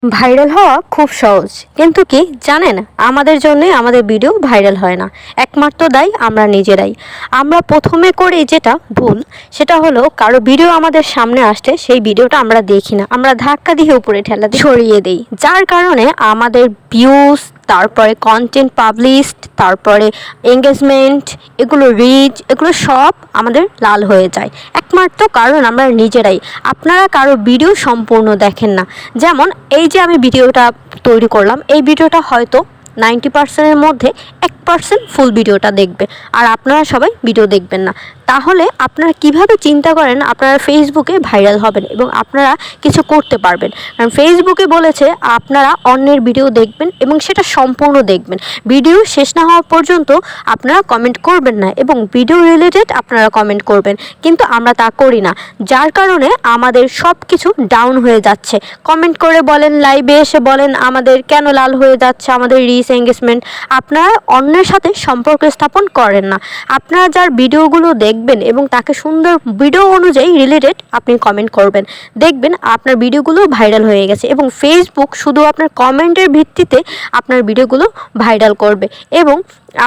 Viral হওয়া খুব সহজ, কিন্তু কি জানেন, আমাদের জন্য আমাদের ভিডিও ভাইরাল হয় না। একমাত্র দায়ী আমরা নিজেরাই। আমরা প্রথমে করি যেটা ভুল, সেটা হলো কারো ভিডিও আমাদের সামনে আসতে সেই ভিডিওটা আমরা দেখি না, আমরা ধাক্কা দিয়ে উপরে ঠেলা দিয়ে সরিয়ে দিই, যার কারণে আমাদের ভিউজ, তারপরে কন্টেন্ট পাবলিশড, তারপরে এঙ্গেজমেন্ট, এগুলো রিচ, এগুলো সব আমাদের লাল হয়ে যায়। একমাত্র কারণ আমরা নিজেরাই। আপনারা কারো ভিডিও সম্পূর্ণ দেখেন না। যেমন এই যে আমি ভিডিওটা তৈরি করলাম, এই ভিডিওটা হয়তো 90%-এর মধ্যে 1% ফুল ভিডিওটা দেখবে, আর আপনারা সবাই ভিডিও দেখবেন না। তাহলে আপনারা কিভাবে চিন্তা করেন আপনারা ফেসবুকে ভাইরাল হবেন এবং আপনারা কিছু করতে পারবেন? কারণ ফেসবুকে বলেছে আপনারা অন্যের ভিডিও দেখবেন এবং সেটা সম্পূর্ণ দেখবেন। ভিডিও শেষ না হওয়া পর্যন্ত আপনারা কমেন্ট করবেন না এবং ভিডিও রিলেটেড আপনারা কমেন্ট করবেন, কিন্তু আমরা তা করি না, যার কারণে আমাদের সব কিছু ডাউন হয়ে যাচ্ছে। কমেন্ট করে বলেন, লাইভে এসে বলেন আমাদের কেন লাল হয়ে যাচ্ছে, আমাদের রিচ, এঙ্গেজমেন্ট। আপনারা অন্যের সাথে সম্পর্ক স্থাপন করেন না। আপনারা যার ভিডিওগুলো দেখবেন এবং তাকে সুন্দর ভিডিও অনুযায়ী রিলেটেড আপনি কমেন্ট করবেন, দেখবেন আপনার ভিডিওগুলো ভাইরাল হয়ে গেছে এবং ফেসবুক শুধু আপনার কমেন্টের ভিত্তিতে আপনার ভিডিওগুলো ভাইরাল করবে এবং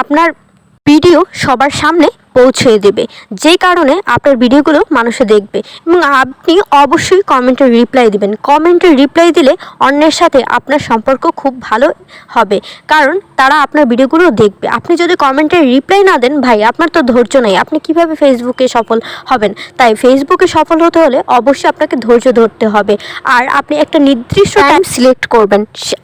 আপনার ভিডিও সবার সামনে পৌঁছে দেবে, যেই কারণে আপনার ভিডিওগুলো মানুষে দেখবে। এবং আপনি অবশ্যই কমেন্টে রিপ্লাই দিবেন। কমেন্টে রিপ্লাই দিলে অন্যের সাথে আপনার সম্পর্ক খুব ভালো হবে, কারণ তারা আপনার ভিডিওগুলো দেখবে। আপনি যদি কমেন্টে রিপ্লাই না দেন, ভাই আপনার তো ধৈর্য নেই, আপনি কিভাবে ফেসবুকে সফল হবেন? তাই ফেসবুকে সফল হতে হলে অবশ্যই আপনাকে ধৈর্য ধরতে হবে, আর আপনি একটা নির্দিষ্ট টাইম সিলেক্ট করবেন।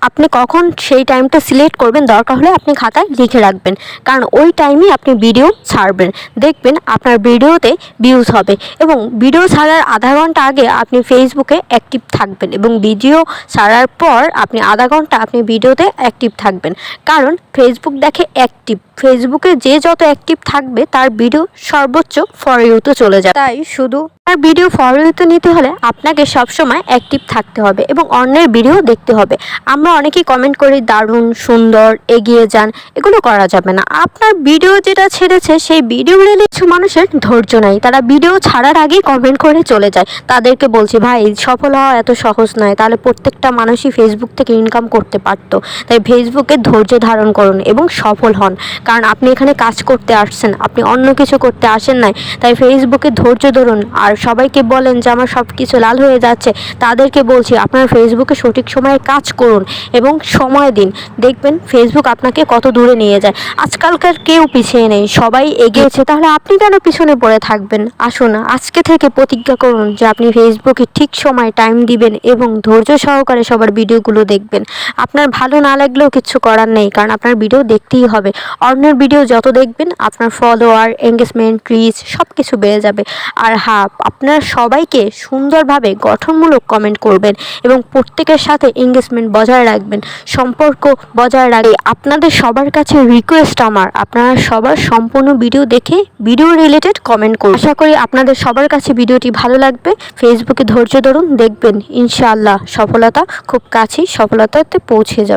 আপনি কখন সেই টাইমটা সিলেক্ট করবেন, দরকার হলে আপনি খাতায় লিখে রাখবেন, কারণ ওই টাইমেই আপনি ভিডিও ছাড়বেন। দেখবেন আপনার ভিডিওতে ভিউজ হবে এবং ভিডিও ছাড়ার আধা ঘন্টা আগে আপনি ফেসবুকে অ্যাক্টিভ থাকবেন এবং ভিডিও ছাড়ার পর আপনি আধা ঘন্টা আপনি ভিডিওতে অ্যাক্টিভ থাকবেন, কারণ ফেসবুক দেখে অ্যাক্টিভ। ফেসবুকে যে যত অ্যাক্টিভ থাকবে তার ভিডিও সর্বোচ্চ ফর ইউতে চলে যায়। তাই শুধু আর ভিডিও ফর ইউতে নিতে হলে আপনাকে সবসময় অ্যাক্টিভ থাকতে হবে এবং অন্যের ভিডিও দেখতে হবে। আমরা অনেকেই কমেন্ট করি দারুণ, সুন্দর, এগিয়ে যান, এগুলো করা যাবে না। আপনার ভিডিও যেটা ছেড়েছে সেই ভিডিও রিলেটেড কিছু মানুষের ধৈর্য নাই, তারা ভিডিও ছাড়ার আগেই কমেন্ট করে চলে যায়। তাদেরকে বলছি, ভাই সফল হওয়া এত সহজ নয়, তাহলে প্রত্যেকটা মানুষই ফেসবুক থেকে ইনকাম করতে পারতো। তাই ফেসবুকে ধৈর্য ধারণ করুন এবং সফল হন, কারণ আপনি এখানে কাজ করতে আসছেন, আপনি অন্য কিছু করতে আসেন নাই। তাই ফেসবুকে ধৈর্য ধরুন। আর সবাইকে বলেন যে আমার সব কিছু লাল হয়ে যাচ্ছে, তাদেরকে বলছি আপনার ফেসবুকে সঠিক সময়ে কাজ করুন এবং সময় দিন, দেখবেন ফেসবুক আপনাকে কত দূরে নিয়ে যায়। আজকালকার কেউ পিছিয়ে নেই, সবাই এগিয়েছে, তাহলে আপনি কেন পিছনে পড়ে থাকবেন? আসুন আজকে থেকে প্রতিজ্ঞা করুন যে আপনি ফেসবুকে ঠিক সময় টাইম দিবেন এবং ধৈর্য সহকারে সবার ভিডিওগুলো দেখবেন। আপনার ভালো না লাগলেও কিছু করার নেই, কারণ আপনার ভিডিও দেখতেই হবে। অন্যের ভিডিও যত দেখবেন আপনার ফলোয়ার, এঙ্গেজমেন্ট, রিচ সব কিছু বেড়ে যাবে। আর হ্যাঁ, আপনারা সবাইকে সুন্দরভাবে গঠনমূলক কমেন্ট করবেন এবং প্রত্যেকের সাথে এঙ্গেজমেন্ট বজায় রাখবেন, সম্পর্ক বজায় রাখে। আপনাদের সবার কাছে রিকোয়েস্ট আমার, আপনারা সবার সম্পূর্ণ ভিডিও দেখে ভিডিও রিলেটেড কমেন্ট করুন। আশা করি আপনাদের সবার কাছে ভিডিওটি ভালো লাগবে। ফেসবুকে ধৈর্য ধরুন, দেখবেন ইনশাআল্লাহ সফলতা খুব কাছেই সফলতাতে পৌঁছে যাবে।